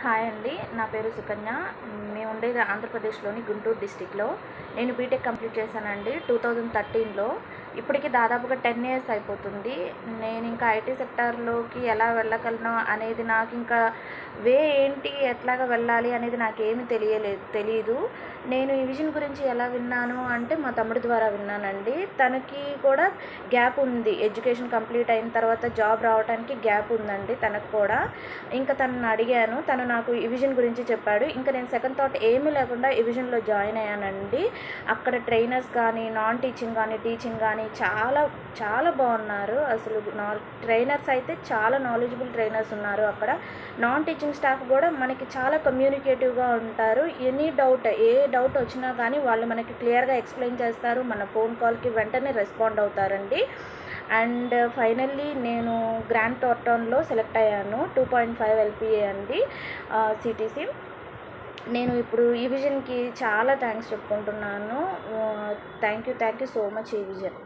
Hi అండి, నా పేరు సుకన్య. మేము ఉండేది ఆంధ్రప్రదేశ్లోని గుంటూరు డిస్టిక్లో. నేను బీటెక్ కంప్లీట్ చేశానండి 2013లో. ఇప్పటికి దాదాపుగా 10 ఇయర్స్ అయిపోతుంది. నేను ఇంకా ఐటీ సెక్టార్లోకి ఎలా వెళ్ళగలను అనేది నాకు ఇంకా ఏంటి, ఎట్లాగా వెళ్ళాలి అనేది నాకేమీ తెలియదు. నేను ఈ విజన్ గురించి ఎలా విన్నాను అంటే మా తమ్ముడి ద్వారా విన్నానండి. తనకి కూడా గ్యాప్ ఉంది, ఎడ్యుకేషన్ కంప్లీట్ అయిన తర్వాత జాబ్ రావడానికి గ్యాప్ ఉందండి తనకు కూడా. ఇంకా తనని అడిగాను, తను నాకు ఈ విజన్ గురించి చెప్పాడు. ఇంకా నేను సెకండ్ థాట్ ఏమీ లేకుండా ఈ విజన్లో జాయిన్ అయ్యానండి. అక్కడ ట్రైనర్స్ కానీ, నాన్ టీచింగ్ కానీ, టీచింగ్ కానీ చాలా చాలా బాగున్నారు. అసలు ట్రైనర్స్ అయితే చాలా నాలెడ్జబుల్ ట్రైనర్స్ ఉన్నారు అక్కడ. నాన్ టీచింగ్ స్టాఫ్ కూడా మనకి చాలా కమ్యూనికేటివ్గా ఉంటారు. ఏ డౌట్ వచ్చినా కానీ వాళ్ళు మనకి క్లియర్గా ఎక్స్ప్లెయిన్ చేస్తారు. మన ఫోన్ కాల్కి వెంటనే రెస్పాండ్ అవుతారండి. అండ్ ఫైనల్లీ నేను గ్రాండ్ థార్టన్లో సెలెక్ట్ అయ్యాను. 2.5 LPA అండి, సిటీసీ. నేను ఇప్పుడు ఈ విజన్కి చాలా థ్యాంక్స్ చెప్పుకుంటున్నాను. థ్యాంక్ యూ సో మచ్ ఈ విజన్.